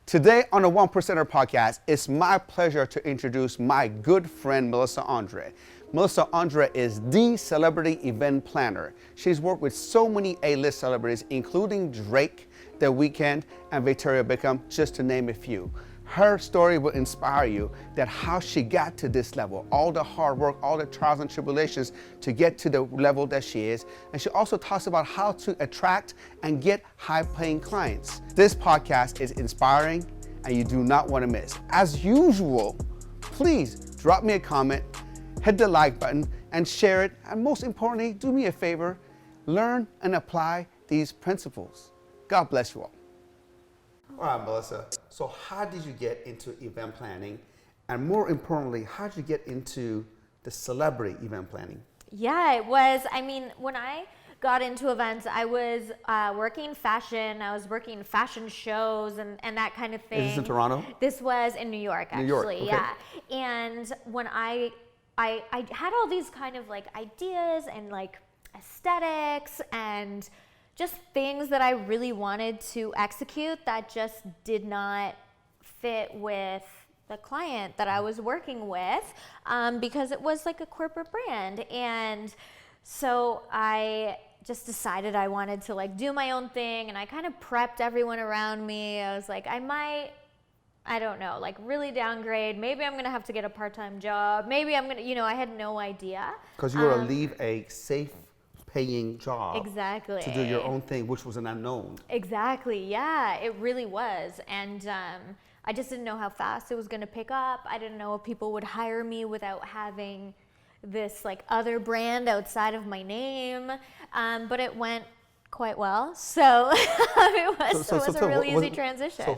Today on the One Percenter podcast, it's my pleasure to introduce my good friend, Melissa Andre. Melissa Andre is the celebrity event planner. She's worked with so many A-list celebrities, including Drake, The Weeknd, and Victoria Beckham, just to name a few. Her story will inspire you that how she got to this level, all the hard work, all the trials and tribulations to get to the level that she is. And she also talks about how to attract and get high-paying clients. This podcast is inspiring and you do not want to miss. As usual, please drop me a comment, hit the like button and share it. And most importantly, do me a favor, learn and apply these principles. God bless you all. All right, Melissa. So how did you get into event planning? And more importantly, how did you get into the celebrity event planning? Yeah, it was, when I got into events, I was working fashion. I was working fashion shows and that kind of thing. Is this in Toronto? This was in New York, actually. New York, okay. Yeah. And when I had all these kind of like ideas and like aesthetics and just things that I really wanted to execute that just did not fit with the client that I was working with because it was like a corporate brand. And so I just decided I wanted to like do my own thing, and I kind of prepped everyone around me. I was like, I don't know, like really downgrade. Maybe I'm gonna have to get a part-time job. Maybe I'm gonna, I had no idea. Because you were to leave a safe paying job exactly to do your own thing, which was an unknown. Exactly, yeah, it really was. And I just didn't know how fast it was going to pick up. I didn't know if people would hire me without having this like other brand outside of my name, but it went quite well. So it was a really easy transition. So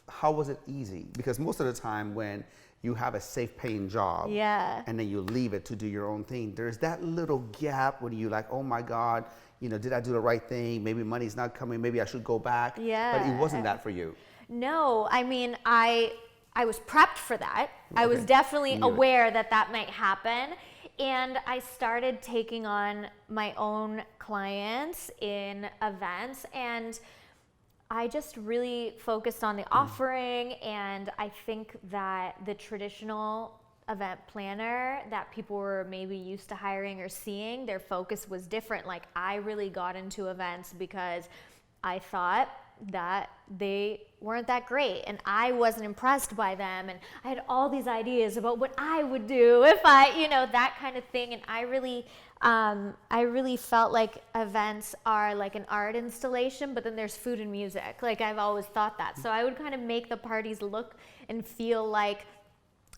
how was it easy? Because most of the time when you have a safe paying job, yeah, and then you leave it to do your own thing, there's that little gap when you like, oh my God, did I do the right thing? Maybe money's not coming, maybe I should go back. Yeah. But it wasn't that for you. No, I was prepped for that. Okay. I was definitely aware that might happen. And I started taking on my own clients in events, and I just really focused on the offering. And I think that the traditional event planner that people were maybe used to hiring or seeing, their focus was different. Like, I really got into events because I thought that they weren't that great and I wasn't impressed by them, and I had all these ideas about what I would do if I, that kind of thing. And I really felt like events are like an art installation, but then there's food and music. Like, I've always thought that. So I would kind of make the parties look and feel like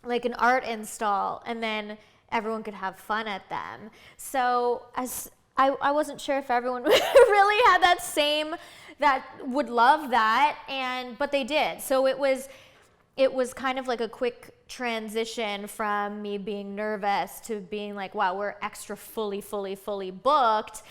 an art install, and then everyone could have fun at them. So I wasn't sure if everyone really had that would love that, but they did. So it was kind of like a quick transition from me being nervous to being like, wow, we're extra fully booked,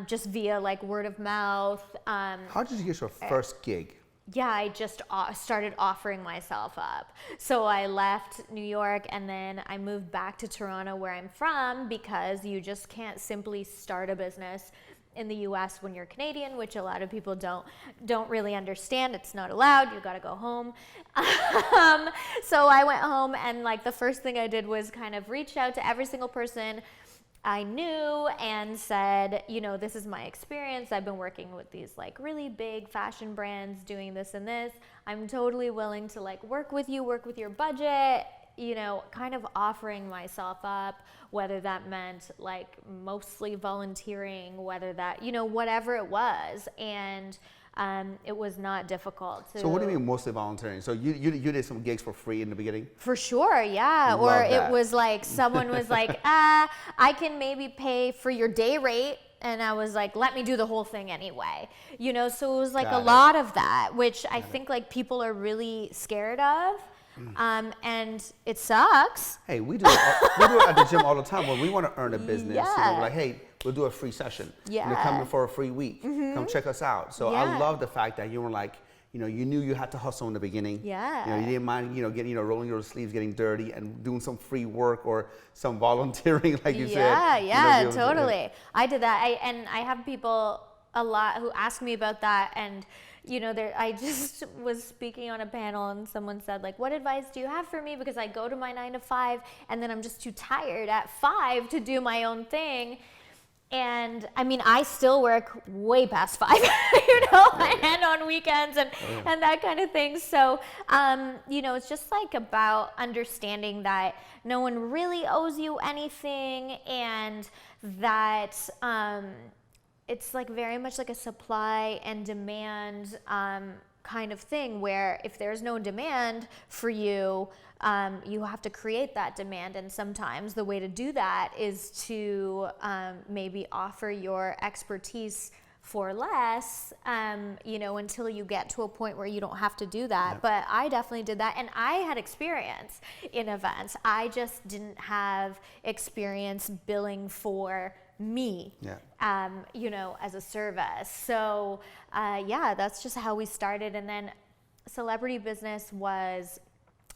just via like word of mouth. How did you get your first gig? Yeah, I just started offering myself up. So I left New York and then I moved back to Toronto, where I'm from, because you just can't simply start a business in the US when you're Canadian, which a lot of people don't really understand. It's not allowed. You got to go home. So I went home, and like the first thing I did was kind of reach out to every single person I knew and said, this is my experience. I've been working with these like really big fashion brands doing this and this. I'm totally willing to like work with your budget, kind of offering myself up, whether that meant like mostly volunteering, whether that, whatever it was. And it was not difficult. So what do you mean mostly volunteering? So you did some gigs for free in the beginning? For sure, yeah. Or it was like someone was like, I can maybe pay for your day rate. And I was like, let me do the whole thing anyway. So it was like a lot of that, which I think like people are really scared of. And it sucks. Hey, we do it at the gym all the time when we want to earn a business. Yeah. We're like, hey, we'll do a free session. Yeah. You're coming for a free week. Mm-hmm. Come check us out. So yeah. I love the fact that you were like, you knew you had to hustle in the beginning. Yeah. You didn't mind, getting, rolling your sleeves, getting dirty, and doing some free work or some volunteering, like you said. Yeah, totally. I did that. I have people a lot who ask me about that, and I just was speaking on a panel and someone said, like, what advice do you have for me? Because I go to my 9 to 5 and then I'm just too tired at 5 to do my own thing. And I mean, I still work way past 5, and on weekends and that kind of thing. So, it's just like about understanding that no one really owes you anything, and that it's like very much like a supply and demand kind of thing, where if there's no demand for you, you have to create that demand. And sometimes the way to do that is to maybe offer your expertise for less, until you get to a point where you don't have to do that. Yep. But I definitely did that, and I had experience in events. I just didn't have experience billing for me, as a service. So, that's just how we started. And then celebrity business was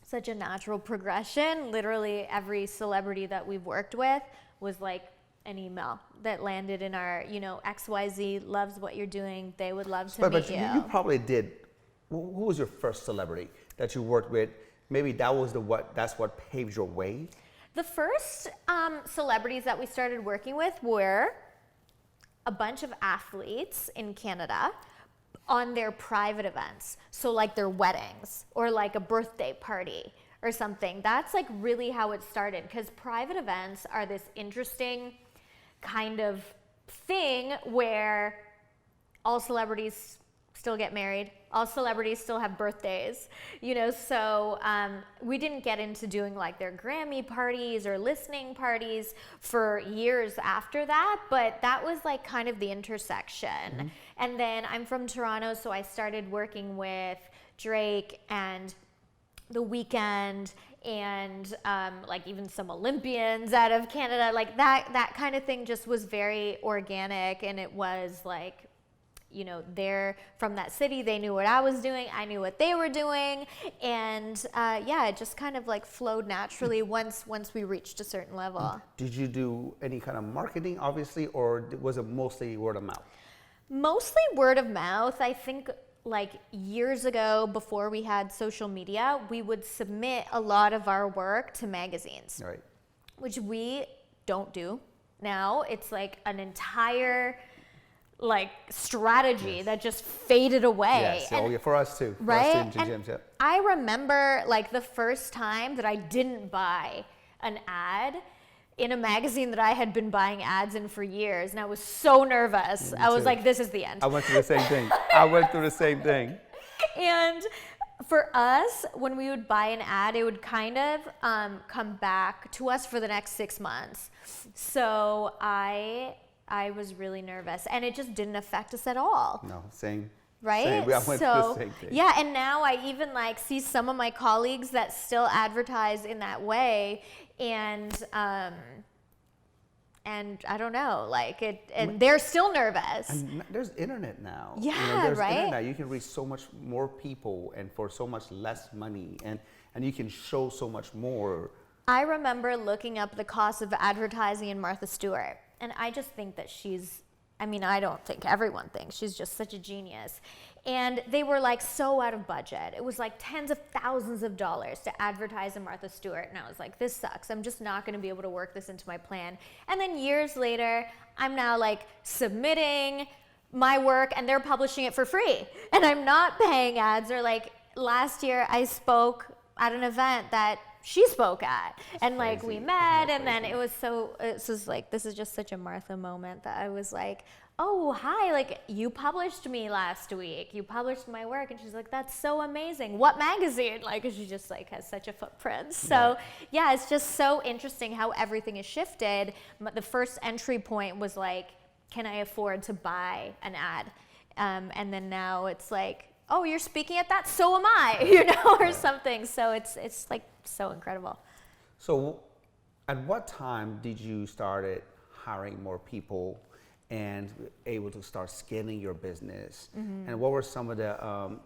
such a natural progression. Literally every celebrity that we've worked with was like an email that landed in our, XYZ loves what you're doing. They would love to meet you. But you probably did. Who was your first celebrity that you worked with? Maybe that's what paved your way? The first celebrities that we started working with were a bunch of athletes in Canada on their private events. So like their weddings or like a birthday party or something. That's like really how it started, because private events are this interesting kind of thing where all celebrities still get married, all celebrities still have birthdays, so we didn't get into doing like their Grammy parties or listening parties for years after that, but that was like kind of the intersection. Mm-hmm. And then I'm from Toronto, so I started working with Drake and The Weeknd and like even some Olympians out of Canada. Like that kind of thing just was very organic, and it was like, they're from that city, they knew what I was doing, I knew what they were doing, and it just kind of like flowed naturally once we reached a certain level. Did you do any kind of marketing, obviously, or was it mostly word of mouth? Mostly word of mouth. I think like years ago, before we had social media, we would submit a lot of our work to magazines, right, which we don't do now. It's like an entire like strategy that just faded away. Yes, and, for us too. Right? For us too, gyms, yeah. I remember like the first time that I didn't buy an ad in a magazine that I had been buying ads in for years, and I was so nervous. I was like, this is the end. I went through the same thing. And for us, when we would buy an ad, it would kind of come back to us for the next 6 months. So I was really nervous, and it just didn't affect us at all. No, same. Right? Same. I went through the same thing. Yeah, and now I even like see some of my colleagues that still advertise in that way, and I don't know, like it, and they're still nervous. And there's internet now. Yeah, there's right? internet. You can reach so much more people and for so much less money, and you can show so much more. I remember looking up the cost of advertising in Martha Stewart, and I just think that I don't think everyone thinks she's just such a genius. And they were like so out of budget. It was like tens of thousands of dollars to advertise in Martha Stewart. And I was like, this sucks. I'm just not gonna be able to work this into my plan. And then years later, I'm now like submitting my work and they're publishing it for free. And I'm not paying ads. Or like last year I spoke at an event that she spoke at, and like we met, and then it was like, this is just such a Martha moment that I was like, oh, hi, like you published me last week, you published my work. And she's like, that's so amazing. What magazine? Like, she just like has such a footprint. So yeah, it's just so interesting how everything has shifted. The first entry point was like, can I afford to buy an ad? And then now it's like, oh, you're speaking at that, so am I, or something. So it's like so incredible. So at what time did you started hiring more people and able to start scaling your business? Mm-hmm. And what were some of the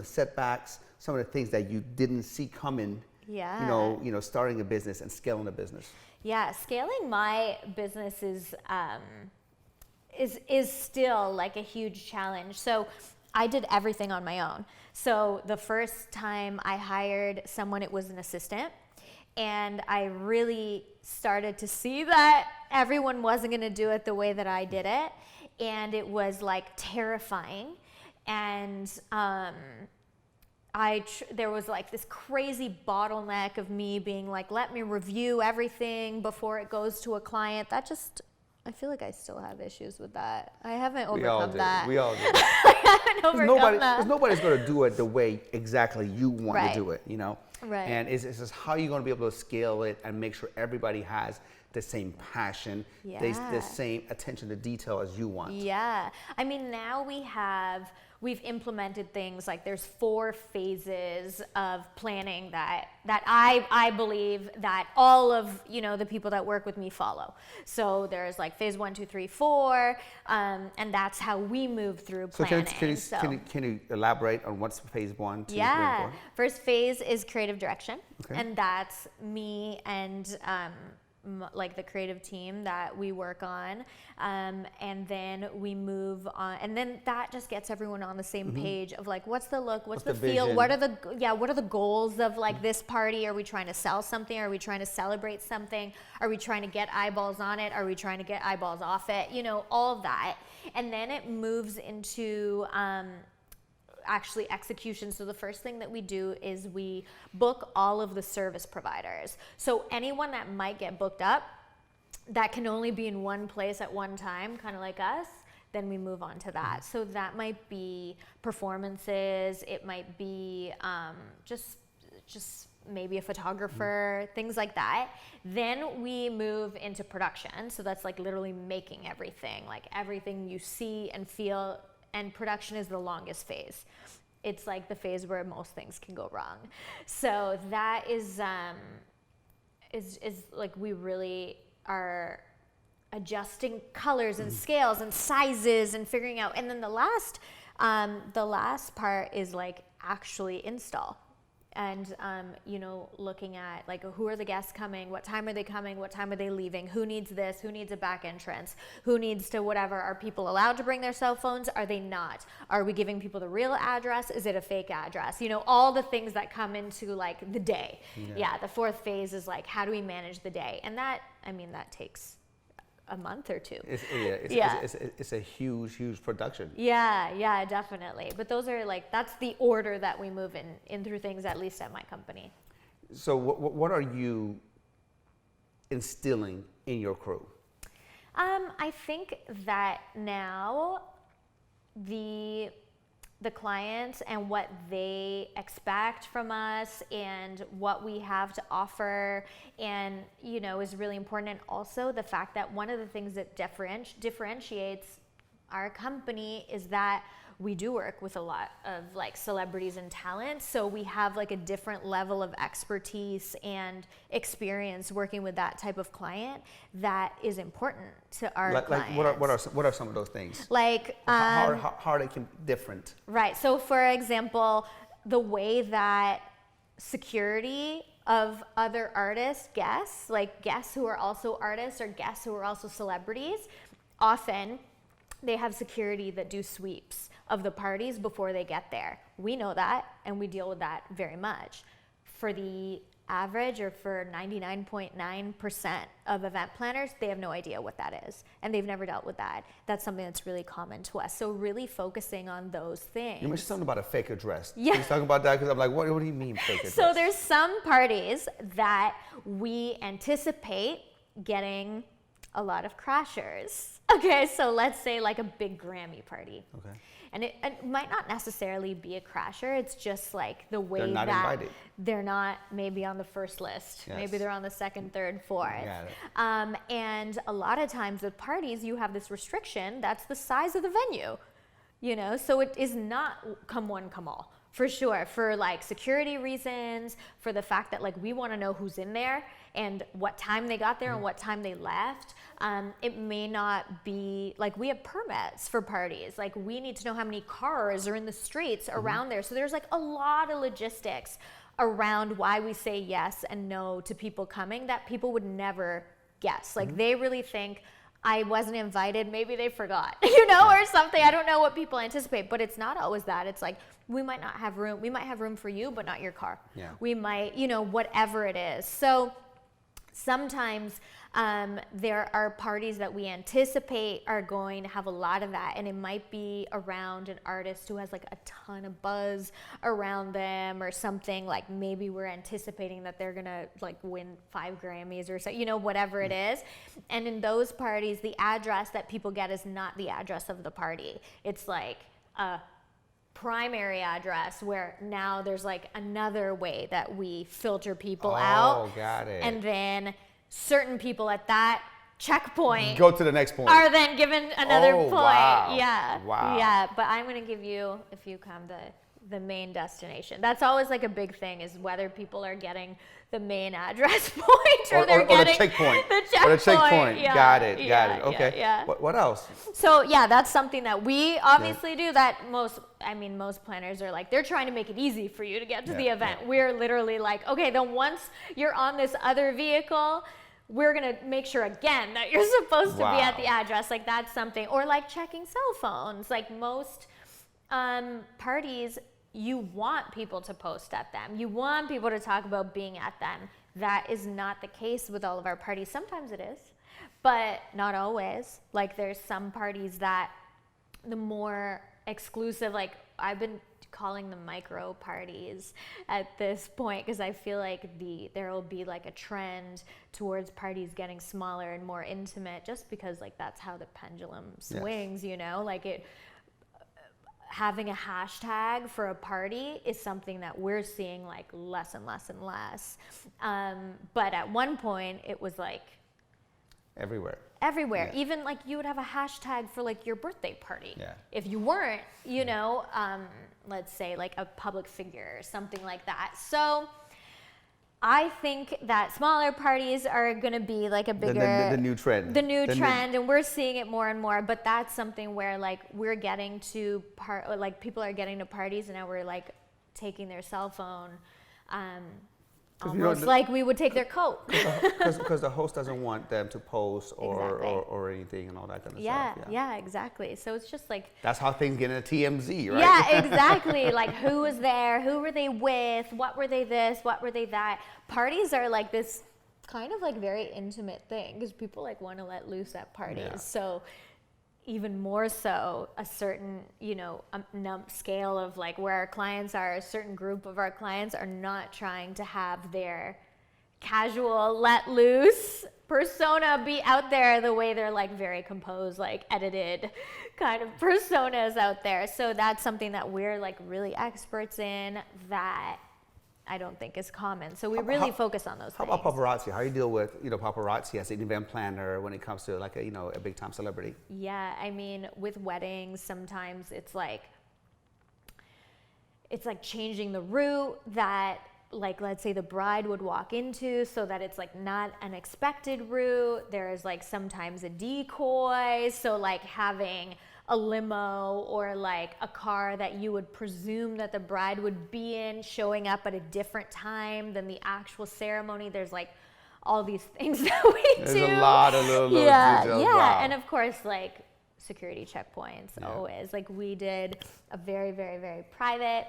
setbacks, some of the things that you didn't see coming? Yeah. Starting a business and scaling a business. Yeah, scaling my business is is still like a huge challenge. So I did everything on my own. So the first time I hired someone, it was an assistant. And I really started to see that everyone wasn't going to do it the way that I did it. And it was like terrifying. And there was like this crazy bottleneck of me being like, let me review everything before it goes to a client. That just, I feel like I still have issues with that. I haven't overcome that. We all do. I haven't overcome that. Because nobody's going to do it the way exactly you want Right. to do it, you know? Right. And it's just how you're going to be able to scale it and make sure everybody has the same passion, the same attention to detail as you want. Yeah. I mean, now we've implemented things like there's 4 phases of planning that I believe that all of, you know, the people that work with me follow. So there's like phase 1, 2, 3, 4, and that's how we move through planning. So can you elaborate on what's phase 1, 2, 3, Yeah. 4? First phase is creative direction. Okay. And that's me and like the creative team that we work on, and then we move on, and then that just gets everyone on the same page of like, what's the look, what's the feel, vision? what are the goals of like this party? Are we trying to sell something? Are we trying to celebrate something? Are we trying to get eyeballs on it? Are we trying to get eyeballs off it? You know, all of that. And then it moves into actually execution. So the first thing that we do is we book all of the service providers. So anyone that might get booked up that can only be in one place at one time, kind of like us, then we move on to that. So that might be performances, it might be just maybe a photographer, things like that. Then we move into production. So that's like literally making everything, like everything you see and feel. And production is the longest phase. It's like the phase where most things can go wrong. So that is like we really are adjusting colors and scales and sizes and figuring out. And then the last part is like actually install. And, you know, looking at like, who are the guests coming? What time are they coming? What time are they leaving? Who needs this? Who needs a back entrance? Who needs to whatever? Are people allowed to bring their cell phones? Are they not? Are we giving people the real address? Is it a fake address? You know, all the things that come into like the day. Yeah, the 4th phase is like, how do we manage the day? And that, I mean, that takes a month or 2. It's a huge production. Yeah, definitely. But those are like, that's the order that we move in through things, at least at my company. So what are you instilling in your crew? I think that now the clients and what they expect from us and what we have to offer, and you know, is really important. And also the fact that one of the things that differentiates our company is that we do work with a lot of like celebrities and talent, so we have like a different level of expertise and experience working with that type of client that is important to our clients. Like what are some of those things? Like how they can be different. Right. So for example, the way that security of other artists, guests who are also artists or guests who are also celebrities, often they have security that do sweeps of the parties before they get there. We know that, and we deal with that very much. For the average, or for 99.9% of event planners, they have no idea what that is, and they've never dealt with that. That's something that's really common to us. So really focusing on those things. You mentioned something about a fake address. Yeah. Can you talk about that? Because I'm like, what do you mean fake address? So there's some parties that we anticipate getting a lot of crashers. Okay, so let's say like a big Grammy party. Okay. And it might not necessarily be a crasher. It's just like the way they're not invited. They're not maybe on the first list. Yes. Maybe they're on the 2nd, 3rd, 4th. Got it. And a lot of times with parties, you have this restriction. That's the size of the venue. You know, so it is not come one, come all. For sure, for like security reasons, for the fact that like we want to know who's in there and what time they got there and what time they left. It may not be, like we have permits for parties. Like we need to know how many cars are in the streets around there. So there's like a lot of logistics around why we say yes and no to people coming that people would never guess. Like they really think, I wasn't invited, maybe they forgot, you know, or something. I don't know what people anticipate, but it's not always that. It's like, we might not have room. We might have room for you, but not your car. Yeah. We might, you know, whatever it is. So sometimes there are parties that we anticipate are going to have a lot of that, and it might be around an artist who has like a ton of buzz around them or something. Like maybe we're anticipating that they're gonna like win 5 Grammys or so, you know, whatever it is. And in those parties, the address that people get is not the address of the party. It's like a primary address where now there's like another way that we filter people out. Oh, got it. And then certain people at that checkpoint go to the next point. are then given another point. Wow. Yeah. Wow. Yeah. But I'm going to give you, if you come to the main destination, that's always like a big thing, is whether people are getting the main address point or they're getting the checkpoint. The checkpoint. Or the checkpoint. Yeah. Got it. Yeah. Okay. Yeah. What else? So yeah, that's something that we obviously do, that most planners are like, they're trying to make it easy for you to get to the event. We're literally like, okay, then once you're on this other vehicle, we're gonna make sure again that you're supposed to be at the address. Like that's something. Or like checking cell phones. Like most parties, you want people to post at them. You want people to talk about being at them. That is not the case with all of our parties. Sometimes it is, but not always. Like there's some parties that the more exclusive, like I've been calling them micro parties at this point, because I feel like there will be like a trend towards parties getting smaller and more intimate, just because like that's how the pendulum swings, you know, like having a hashtag for a party is something that we're seeing like less and less and less. But at one point it was like everywhere. Yeah. Even like you would have a hashtag for like your birthday party. Yeah. If you weren't, you know, let's say like a public figure or something like that. So I think that smaller parties are going to be like a bigger the new trend. The new trend, and we're seeing it more and more. But that's something where like we're getting to like people are getting to parties, and now we're like taking their cell phone. Almost like we would take their coat. Because the host doesn't want them to post or anything and all that kind of stuff. Yeah, exactly. So it's just like... That's how things get into TMZ, right? Yeah, exactly. Like who was there? Who were they with? What were they this? What were they that? Parties are like this kind of like very intimate thing, because people like want to let loose at parties. Yeah. So even more so, a certain, you know, scale of like where our clients are, a certain group of our clients are not trying to have their casual let loose persona be out there the way they're like very composed, like edited kind of personas out there. So that's something that we're like really experts in, that I don't think is common. So we really focus on those things. How about paparazzi? How do you deal with, you know, paparazzi as an event planner when it comes to like a, you know, a big time celebrity? Yeah, I mean, with weddings, sometimes it's like changing the route that, like, let's say the bride would walk into, so that it's like not an expected route. There's like sometimes a decoy, so like having a limo or like a car that you would presume that the bride would be in showing up at a different time than the actual ceremony. There's like all these things that we do. There's a lot of little details. Yeah, wow. And of course, like security checkpoints always. Like we did a very, very, very private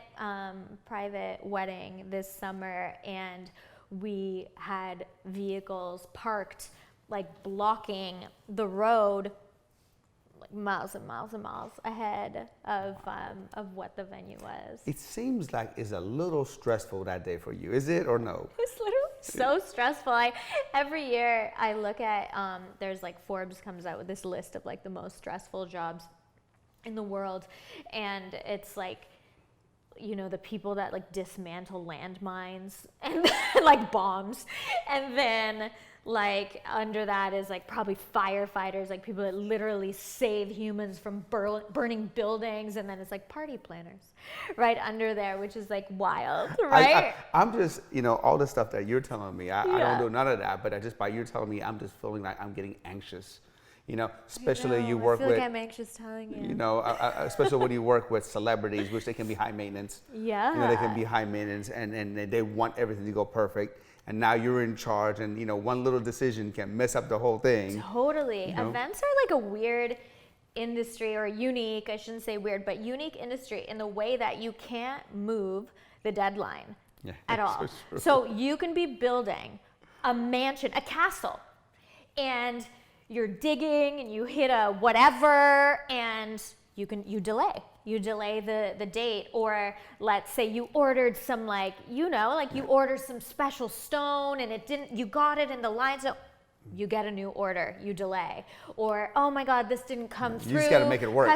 wedding this summer, and we had vehicles parked like blocking the road, like miles and miles and miles ahead of what the venue was. It seems like it's a little stressful that day for you. Is it or no? It's literally so stressful. Every year I look at, there's like Forbes comes out with this list of like the most stressful jobs in the world. And it's like, you know, the people that like dismantle landmines and like bombs. And then like under that is like probably firefighters, like people that literally save humans from burning buildings. And then it's like party planners right under there, which is like wild, right? I'm just, you know, all the stuff that you're telling me, I don't do none of that, but just by you telling me, I'm just feeling like I'm getting anxious. You know, especially you work I feel with. like I'm anxious telling you. You know, especially when you work with celebrities, which they can be high maintenance. Yeah. You know, they can be high maintenance, and they want everything to go perfect. And now you're in charge, and you know, one little decision can mess up the whole thing. Totally. You know? Events are like a weird industry, or unique, I shouldn't say weird, but unique industry in the way that you can't move the deadline at all. So you can be building a mansion, a castle, and you're digging and you hit a whatever, and you delay the date. Or let's say you ordered some, like, you know, like you ordered some special stone and you got it in the line, so you get a new order, you delay. Or, oh my God, this didn't come through. You just gotta make it work.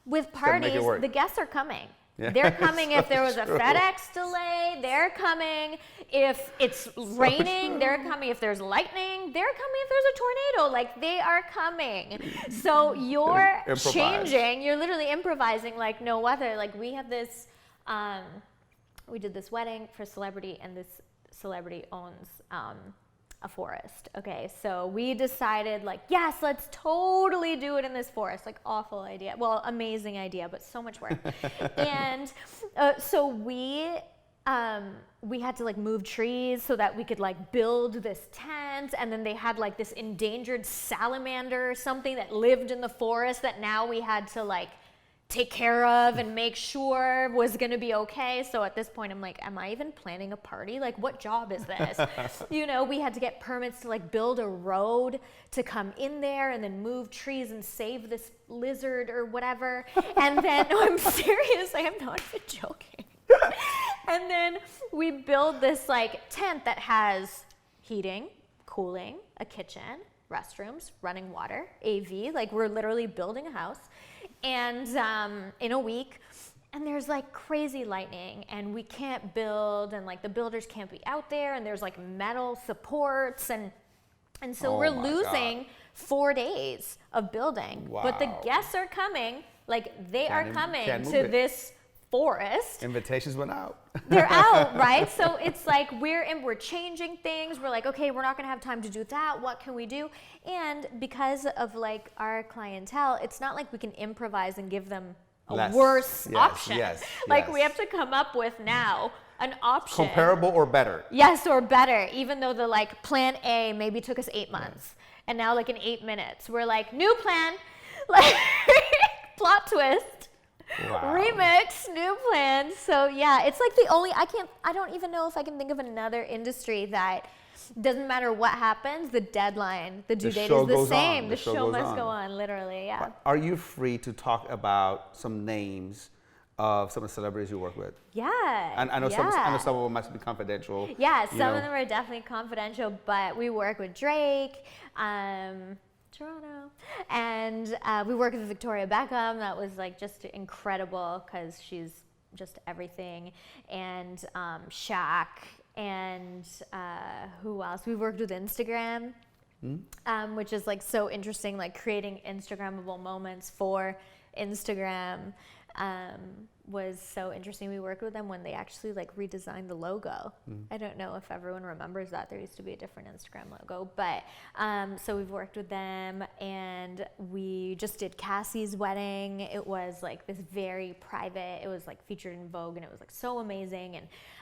With parties, the guests are coming. Yeah. They're coming if there was a FedEx delay, they're coming if it's raining, they're coming if there's lightning, they're coming if there's a tornado, like they are coming. So you're changing, you're literally improvising like no other. Like we had this, we did this wedding for a celebrity, and this celebrity owns a forest. Okay, so we decided, like, yes, let's totally do it in this forest. Like, awful idea. Well, amazing idea, but so much work. And so we had to like move trees so that we could like build this tent. And then they had like this endangered salamander or something that lived in the forest that now we had to like take care of and make sure was gonna be okay. So at this point I'm like, am I even planning a party? Like, what job is this? You know, we had to get permits to like build a road to come in there and then move trees and save this lizard or whatever. And then, no, I'm serious, I am not even joking. And then we build this like tent that has heating, cooling, a kitchen, restrooms, running water, AV, like we're literally building a house. And in a week, and there's like crazy lightning, and we can't build, and like the builders can't be out there, and there's like metal supports, and so we're losing 4 days of building. Wow. But the guests are coming, like they are coming to this forest. Invitations went out. They're out, right? So it's like we're changing things. We're like, okay, we're not gonna have time to do that. What can we do? And because of like our clientele, it's not like we can improvise and give them a worse option. Like we have to come up with now an option. Comparable or better. Yes, or better. Even though the like plan A maybe took us 8 months, and now like in 8 minutes we're like, new plan, like plot twist. Wow. Remix, new plans. So yeah, it's like I don't even know if I can think of another industry that doesn't matter what happens, the deadline, the due date is the same. The show must go on, literally, yeah. Are you free to talk about some names of some of the celebrities you work with? Yeah. And I know some of them must be confidential. Yeah, some of them are definitely confidential, but we work with Drake, Toronto, and we worked with Victoria Beckham. That was like just incredible because she's just everything. And Shaq, and who else? We worked with Instagram, which is like so interesting, like creating Instagrammable moments for Instagram. Was so interesting. We worked with them when they actually like redesigned the logo. I don't know if everyone remembers that. There used to be a different Instagram logo, but so we've worked with them, and we just did Cassie's wedding. It was like this very private, it was like featured in Vogue, and it was like so amazing.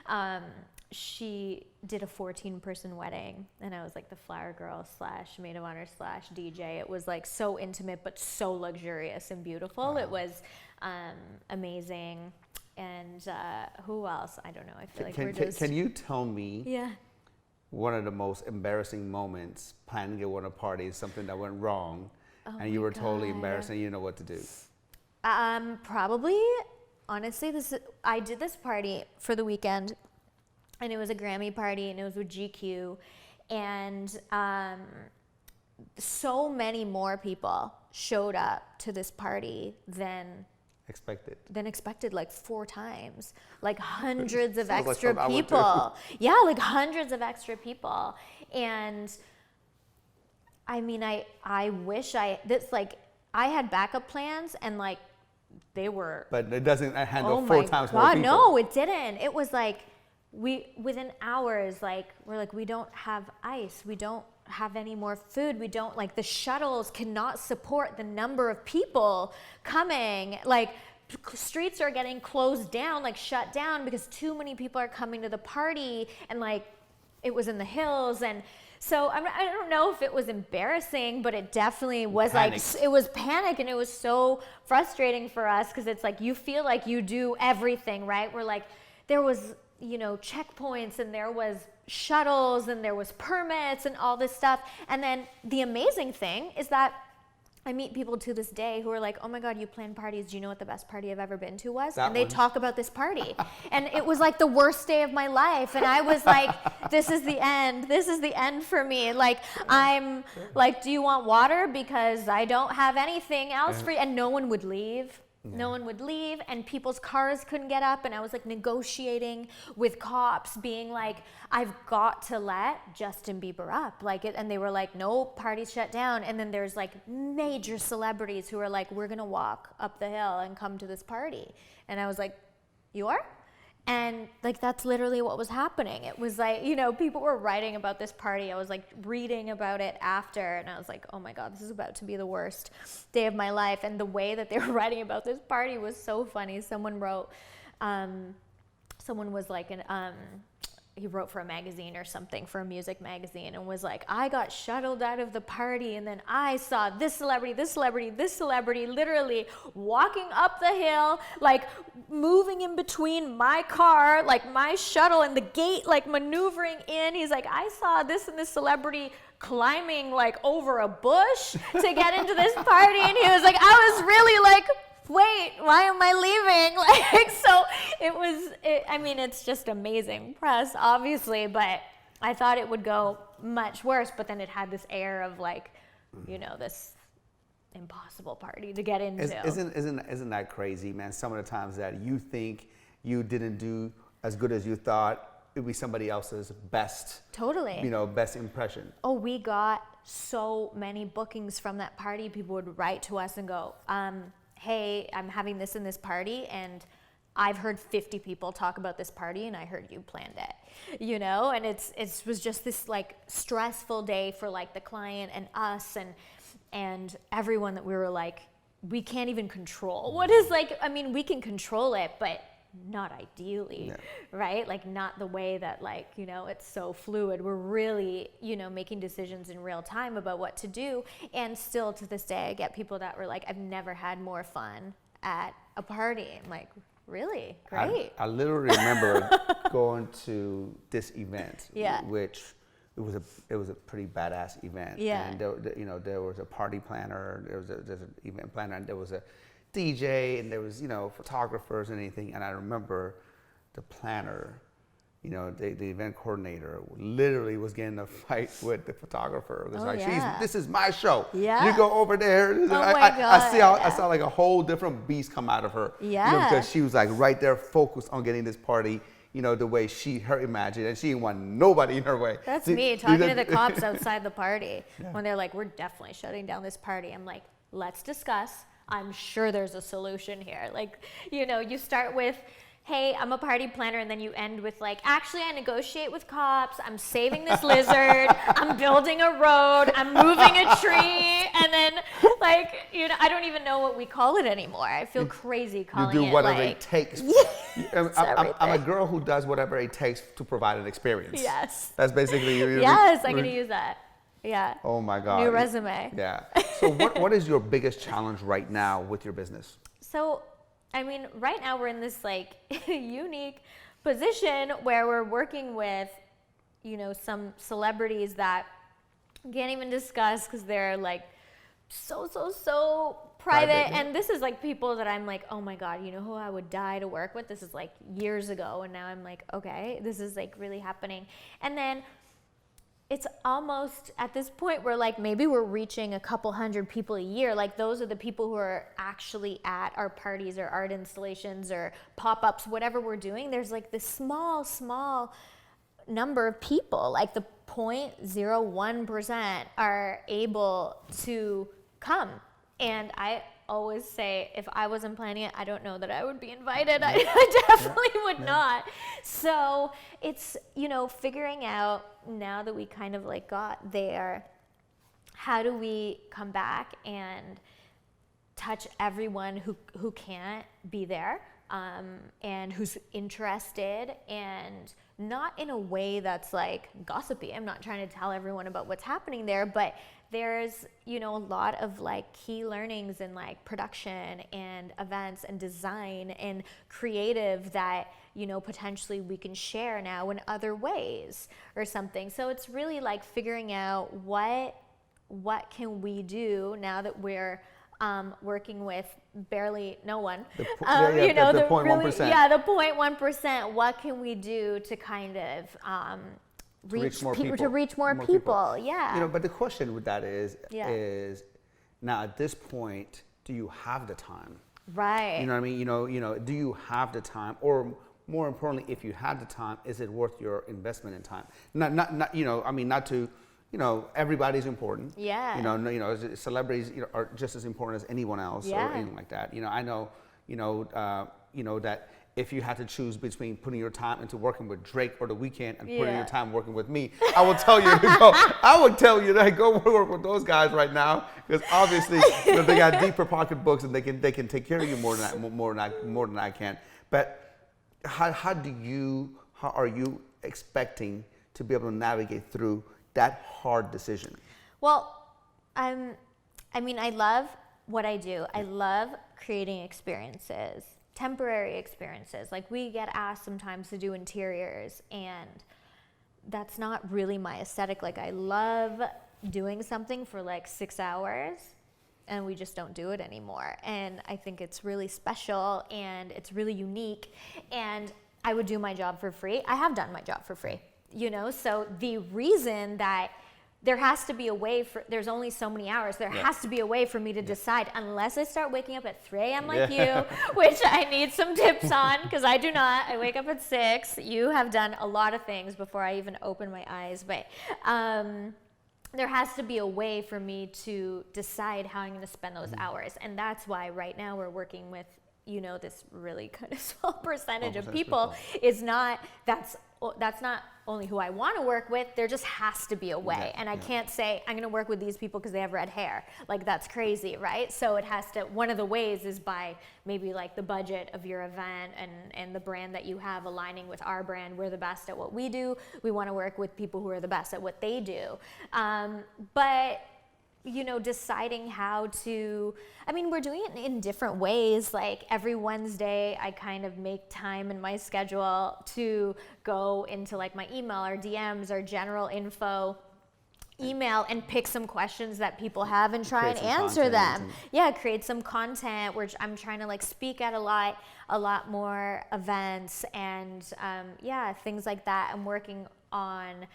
And she did a 14-person wedding, and I was like the flower girl / maid of honor / DJ. It was like so intimate but so luxurious and beautiful. Wow. It was amazing. And who else? I don't know. I feel like we're just... Can you tell me one of the most embarrassing moments planning at one of the parties, something that went wrong, and you were totally embarrassed and you didn't know what to do? Probably, honestly, I did this party for the weekend, and it was a Grammy party, and it was with GQ, and so many more people showed up to this party than expected, like 4 times, like hundreds of extra people. Yeah, like hundreds of extra people. And I mean, I wish I had backup plans, and like they were. But it doesn't handle 4 times more people. No, it didn't. It was like within hours, like we're like, we don't have ice, we don't have any more food. We don't, like, the shuttles cannot support the number of people coming. Like, streets are getting closed down, like shut down, because too many people are coming to the party. And like, it was in the hills. And so I don't know if it was embarrassing, but it definitely was Panic. like, it was panic, and it was so frustrating for us, because it's like, you feel like you do everything, right? We're like, there was, you know, checkpoints, and there was shuttles, and there was permits and all this stuff. And then the amazing thing is that I meet people to this day who are like, oh my God, you plan parties. Do you know what the best party I've ever been to was? That and they one. talk about this party. And it was like the worst day of my life. And I was like, this is the end. This is the end for me. Like, I'm like, do you want water? Because I don't have anything else for you. And no one would leave. No one would leave, and people's cars couldn't get up, and I was like negotiating with cops, being like, I've got to let Justin Bieber up, like it, and they were like, no, party's shut down. And then there's like major celebrities who are like, we're gonna walk up the hill and come to this party. And I was like, you are? And like, that's literally what was happening. It was like, you know, people were writing about this party. I was like reading about it after, and I was like, oh my God, this is about to be the worst day of my life. And the way that they were writing about this party was so funny. Someone wrote, someone was like, he wrote for a magazine or something, for a music magazine, and was like, I got shuttled out of the party, and then I saw this celebrity, this celebrity, this celebrity literally walking up the hill, like moving in between my car, like my shuttle and the gate, like maneuvering in. He's like, I saw this and this celebrity climbing like over a bush to get into this party. And he was like, I was really like, wait, why am I leaving? Like, so I mean, it's just amazing press, obviously, but I thought it would go much worse, but then it had this air of like, you know, this impossible party to get into. Isn't that crazy, man? Some of the times that you think you didn't do as good as you thought, it would be somebody else's best, totally, you know, best impression. Oh, we got so many bookings from that party. People would write to us and go, hey, I'm having this and this party, and I've heard 50 people talk about this party, and I heard you planned it, you know? And it was just this like stressful day for like the client and us and everyone, that we were like, we can't even control what is like, I mean, we can control it, but not ideally, right? Like, not the way that, like, you know, it's so fluid. We're really, you know, making decisions in real time about what to do. And still to this day, I get people that were like, I've never had more fun at a party. I'm like, really? Great. I literally remember going to this event, which it was a pretty badass event. Yeah. And there was a party planner, there's an event planner, and there was a DJ, and there was, you know, photographers and anything. And I remember the planner, you know, the event coordinator literally was getting a fight with the photographer. It was like, this is my show. Yeah. You go over there. I saw like a whole different beast come out of her. Yeah. You know, because she was like right there focused on getting this party, you know, the way her imagined, and she didn't want nobody in her way. That's me talking to the cops outside the party when they're like, we're definitely shutting down this party. I'm like, let's discuss. I'm sure there's a solution here. Like, you know, you start with, hey, I'm a party planner, and then you end with like, actually, I negotiate with cops, I'm saving this lizard, I'm building a road, I'm moving a tree, and then like, you know, I don't even know what we call it anymore. I feel crazy calling it. You do whatever like, it takes. I'm a girl who does whatever it takes to provide an experience. Yes. That's basically Yes, I'm gonna use that. Yeah. Oh my God. New resume. Yeah. So what is your biggest challenge right now with your business? So, I mean, right now we're in this like unique position where we're working with, you know, some celebrities that can't even discuss because they're like so private. And this is like people that I'm like, oh my God, you know who I would die to work with? This is like years ago. And now I'm like, okay, this is like really happening. And then it's almost at this point where like maybe we're reaching a couple hundred people a year. Like, those are the people who are actually at our parties or art installations or pop-ups, whatever we're doing. There's like this small number of people, like the 0.01% are able to come. And always say, if I wasn't planning it, I don't know that I would be invited. I definitely would not. So it's, figuring out, now that we kind of like got there, how do we come back and touch everyone who can't be there, and who's interested, and not in a way that's like gossipy. I'm not trying to tell everyone about what's happening there, but there's, a lot of like key learnings in like production and events and design and creative that, potentially we can share now in other ways or something. So it's really like figuring out what can we do now that we're working with barely no one. The 0.1%. Yeah, the 0.1%. What can we do to kind of reach more people? Yeah. But the question with that is now at this point, do you have the time? Right. You know what I mean? Do you have the time, or more importantly, if you had the time, is it worth your investment in time? Not to. Everybody's important. Yeah. Celebrities are just as important as anyone else or anything like that. I know, that if you had to choose between putting your time into working with Drake or The Weeknd and putting your time working with me, I would tell you to go. I would tell you to go work with those guys right now, because obviously they got deeper pocketbooks and they can take care of you more than I can. But how are you expecting to be able to navigate through that hard decision? Well, I love what I do. I love creating experiences, temporary experiences. Like, we get asked sometimes to do interiors, and that's not really my aesthetic. Like, I love doing something for like 6 hours, and we just don't do it anymore. And I think it's really special and it's really unique. And I would do my job for free. I have done my job for free. So the reason that there has to be a way there's only so many hours, there has to be a way for me to decide, unless I start waking up at 3 a.m. like you, which I need some tips on, because I do not. I wake up at 6. You have done a lot of things before I even open my eyes, but there has to be a way for me to decide how I'm going to spend those hours. And that's why right now we're working with, this really kind of small percentage of people. That's not only who I want to work with, there just has to be a way. And I can't say I'm going to work with these people because they have red hair. Like, that's crazy, right? So it has to, one of the ways is by maybe like the budget of your event and the brand that you have aligning with our brand. We're the best at what we do. We want to work with people who are the best at what they do. But deciding how to, we're doing it in different ways. Like, every Wednesday, I kind of make time in my schedule to go into like my email or DMs or general info email and pick some questions that people have and try and answer them. Create some content, which I'm trying to like speak at a lot more events and things like that. I'm working on,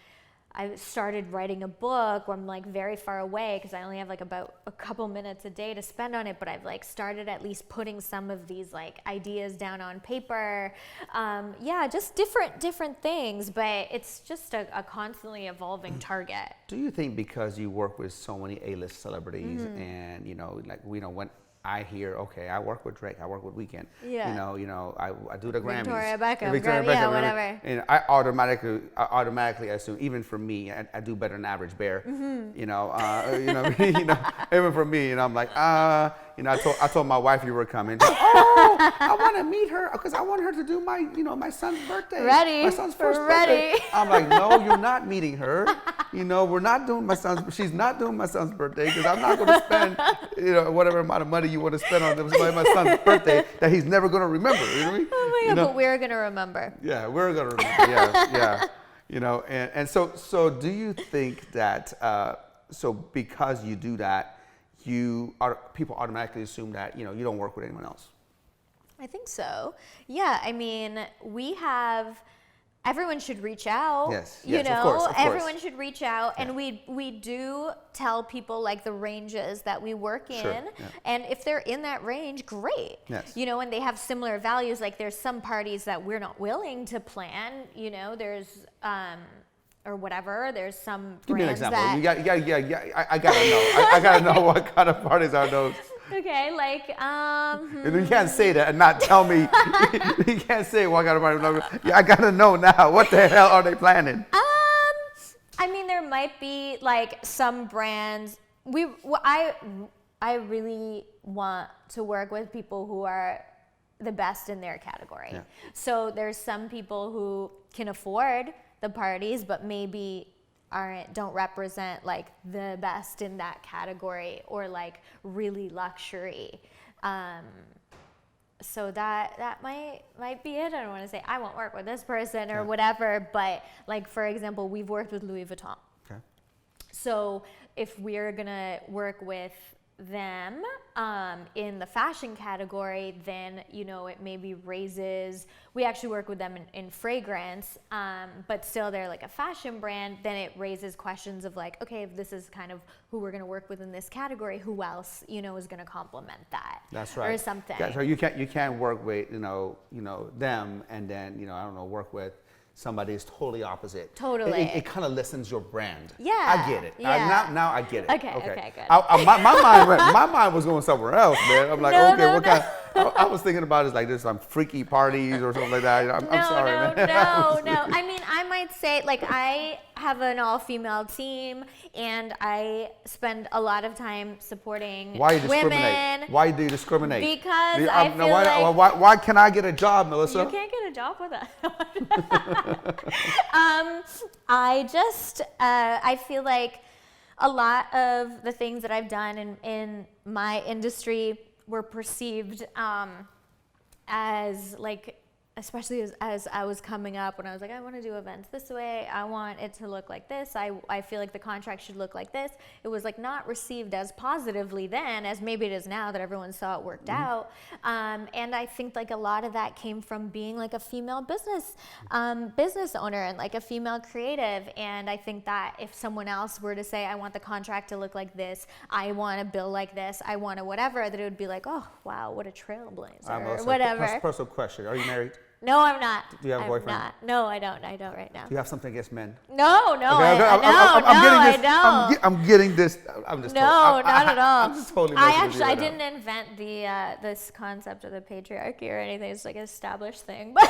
I started writing a book where I'm like very far away because I only have like about a couple minutes a day to spend on it, but I've like started at least putting some of these like ideas down on paper. Just different things, but it's just a constantly evolving target. Do you think because you work with so many A-list celebrities and when I hear, okay, I work with Drake, I work with Weeknd, I do the Grammys, Victoria Beckham, whatever. And I automatically assume, even for me, I do better than average bear. Even for me, I'm like, I told my wife you were coming. I want to meet her because I want her to do my son's birthday. My son's first birthday. I'm like, no, you're not meeting her. We're not doing she's not doing my son's birthday because I'm not going to spend, whatever amount of money you want to spend on my son's birthday that he's never going to remember. You know what I mean? Oh my God, but we're going to remember. Yeah, we're going to remember. And so do you think that, because you do that, people automatically assume that, you don't work with anyone else? I think so. Yeah, everyone should reach out. Yes, of course. Everyone should reach out, and we do tell people like the ranges that we work in, and if they're in that range, great. Yes. And they have similar values. Like, there's some parties that we're not willing to plan. There's or whatever. There's some brands. Give me an example. That I gotta know. I gotta know what kind of parties are those. Okay, like, You can't say that and not tell me. You can't say, well, I gotta know now. What the hell are they planning? I mean, there might be like some brands. I really want to work with people who are the best in their category. Yeah. So there's some people who can afford the parties, but maybe don't represent like the best in that category, or like really luxury. So that might be it. I don't want to say I won't work with this person or whatever, but like, for example, we've worked with Louis Vuitton. Okay. So if we're gonna work with them in the fashion category, then it maybe raises. We actually work with them in fragrance, but still they're like a fashion brand. Then it raises questions of like, okay, if this is kind of who we're gonna work with in this category, who else is gonna complement that? That's right. Or something. Yeah, so you can't work with them and then I don't know, work with somebody is totally opposite. Totally. It kind of lessens your brand. Yeah. I get it. Yeah. Now I get it. Okay, good. My mind was going somewhere else, man. I'm like, No. kind I was thinking about it like this, some freaky parties or something like that. I'm sorry, man. No. I mean, I might say, like, I have an all-female team, and I spend a lot of time supporting women. Why do you discriminate? Because I feel why can I get a job, Melissa? You can't get a job with us. I feel like a lot of the things that I've done in my industry were perceived as like, especially as I was coming up, when I was like, I want to do events this way, I want it to look like this, I feel like the contract should look like this. It was like not received as positively then as maybe it is now that everyone saw it worked out. And I think like a lot of that came from being like a female business owner and like a female creative. And I think that if someone else were to say, I want the contract to look like this, I want a bill like this, I want a whatever, that it would be like, oh wow, what a trailblazer, or whatever. Personal question: are you married? No, I'm not. Do you have a boyfriend? I'm not. No, I don't. I don't right now. Do you have something against men? No, Okay, I don't. I'm getting this. I'm just. No, not at all. I'm just totally. I didn't invent this concept of the patriarchy or anything. It's like an established thing, but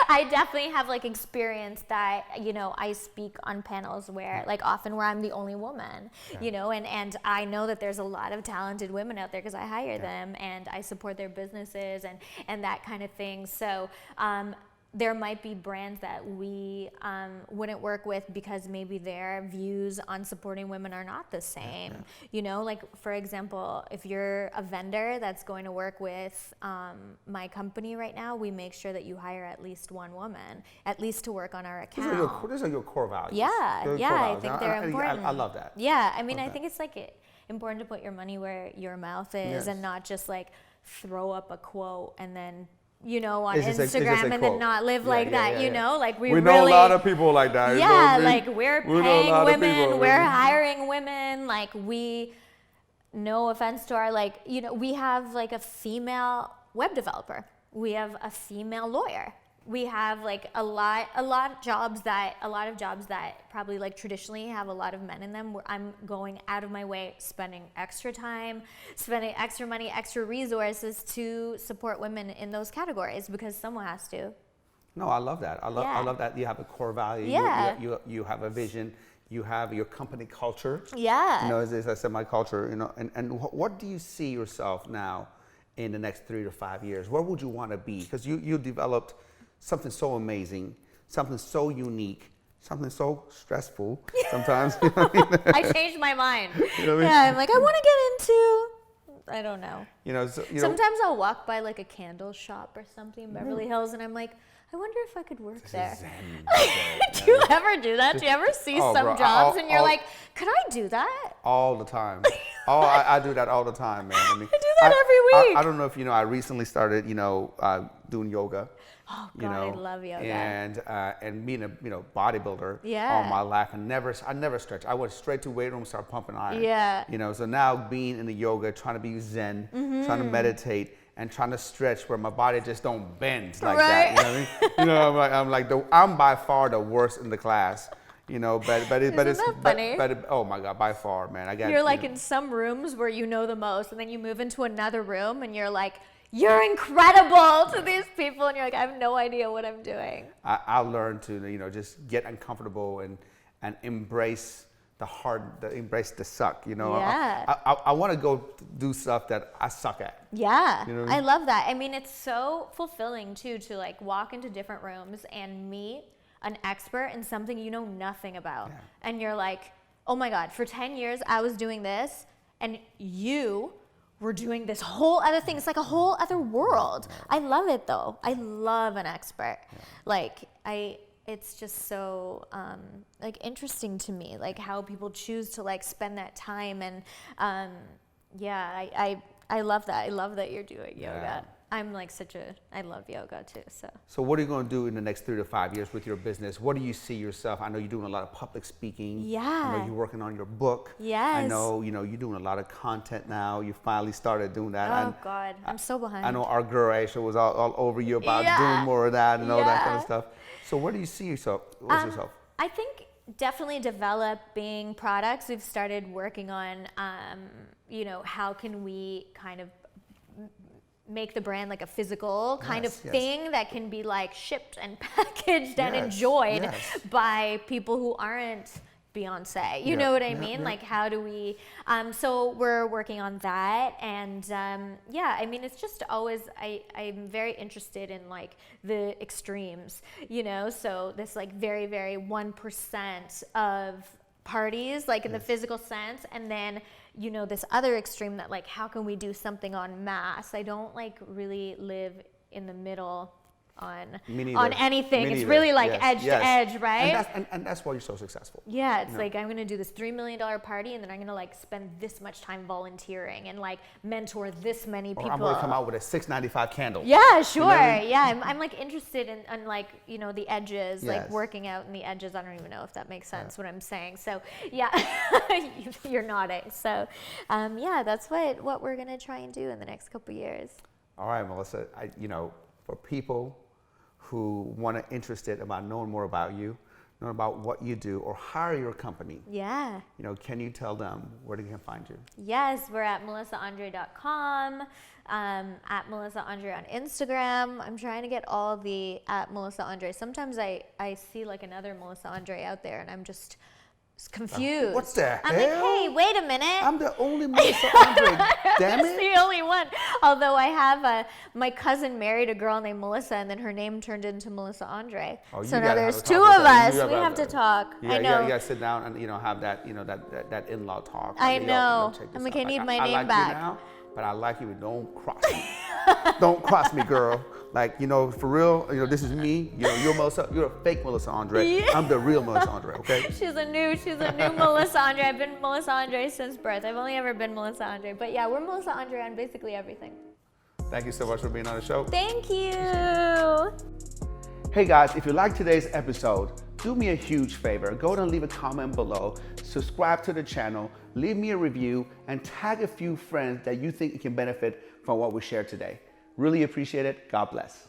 I definitely have like experience that I speak on panels where like often where I'm the only woman, and I know that there's a lot of talented women out there because I hire them and I support their businesses and that kind of thing. So there might be brands that we wouldn't work with because maybe their views on supporting women are not the same. Like for example, if you're a vendor that's going to work with my company right now, we make sure that you hire at least one woman, at least to work on our account. These are your core values. Yeah, I think they're important. I love that. Yeah, I mean, I think it's like important to put your money where your mouth is, and not just like throw up a quote and then on Instagram and then not live like that, like we know a lot of people like that. Yeah, like we're paying women, we're hiring women, like no offense to our we have like a female web developer, we have a female lawyer, we have like a lot of jobs that probably like traditionally have a lot of men in them, where I'm going out of my way, spending extra time, spending extra money, extra resources to support women in those categories because someone has to. No, I love that. I love that you have a core value. Yeah. You have a vision. You have your company culture. Yeah. As I said, my culture. And what do you see yourself now in the next 3 to 5 years? Where would you want to be? Because you developed something so amazing, something so unique, something so stressful sometimes. I changed my mind. I'm like, I want to get into, I don't know. Sometimes I'll walk by like a candle shop or something in Beverly Hills, and I'm like, I wonder if I could work there. Do you ever do that? Do you ever see jobs and you're like, could I do that? All the time. I do that all the time, man. I do that every week. I don't know if I recently started, doing yoga. Oh God, I love yoga. And being a bodybuilder Yeah. all my life, I never stretched. I went straight to weight room, start pumping iron. Yeah. So now being in the yoga, trying to be zen, trying to meditate, and trying to stretch where my body just don't bend like that. You know what I mean? I'm by far the worst in the class. You know, but Isn't it's that funny? oh my God, by far, man. I got You're like you know, in some rooms where you know the most, and then you move into another room and you're like, you're incredible to these people, and you're like, I have no idea what I'm doing. I learned to, you know, just get uncomfortable and embrace embrace the suck, you know. Yeah. I want to go do stuff that I suck at. Yeah, You know what I I mean? love that. I mean, it's so fulfilling too to like walk into different rooms and meet an expert in something you know nothing about. Yeah. And you're like, oh my God, for 10 years I was doing this and you were doing this whole other thing. It's like a whole other world. I love it though. I love an expert. Like it's just so like interesting to me, like how people choose to like spend that time. And I love that. I love that you're doing yoga. I'm like I love yoga too. So what are you going to do in the next 3 to 5 years with your business? What do you see yourself? I know you're doing a lot of public speaking. I know Yeah. you're working on your book. Yes. I know, you know, you're doing a lot of content now. You finally started doing that. Oh And God, I'm so behind. I know our girl Aisha was all over you about Yeah. doing more of that and all that kind of Yeah. stuff. So where do you see yourself? What's yourself? I think definitely developing products. We've started working on, you know, how can we kind of make the brand like a physical kind of Yes, yes. thing that can be like shipped and packaged and Yes, enjoyed yes. by people who aren't Beyonce. You Yeah, know what I yeah, mean? yeah. Like how do we, so we're working on that. And yeah, I mean, it's just always, I'm very interested in like the extremes, you know? So this like very, very 1% of parties, like in the physical sense, and then you know this other extreme that like how can we do something on mass. I don't like really live in the middle on anything. Me It's neither. really like Yes, edge yes. to edge, right? And that's why you're so successful. Yeah, it's No. like I'm gonna do this $3 million party, and then I'm gonna like spend this much time volunteering and like mentor this many people. Or I'm going to come out with a $6.95 candle. Yeah, sure. You know what I mean? Yeah, I'm like interested in like, you know, the edges, like Yes. working out in the edges. I don't even know if that makes sense what I'm saying. So yeah, you're nodding. So yeah, that's what we're gonna try and do in the next couple years. All right, Melissa. You know, for people who want to interested about knowing more about you, knowing about what you do, or hire your company, Yeah. you know, can you tell them where they can find you? Yes, we're at melissaandre.com, at Melissa Andre on Instagram. I'm trying to get all the at Melissa Andre. Sometimes I see like another Melissa Andre out there and I'm just confused. What's the I'm hell? like, hey, wait a minute. I'm the only Melissa Andre. Damn That's it. the only one. Although I have my cousin married a girl named Melissa, and then her name turned into Melissa Andre. Oh, you so now gotta there's have a two talk of with her. us. You We have to talk. Yeah, I know. You gotta sit down and, you know, have that, you know, that in-law talk. I Like, yo, know. check this I'm like, out. I need my I name like back. You now, but I like you, but don't cross me. Don't cross me, girl. Like, you know, for real, you know, this is me. You know, you're a fake Melissa Andre. Yeah. I'm the real Melissa Andre, okay? She's a new Melissa Andre. I've been Melissa Andre since birth. I've only ever been Melissa Andre. But yeah, we're Melissa Andre on basically everything. Thank you so much for being on the show. Thank you. Hey guys, if you like today's episode, do me a huge favor. Go ahead and leave a comment below, subscribe to the channel, leave me a review, and tag a few friends that you think can benefit from what we shared today. Really appreciate it. God bless.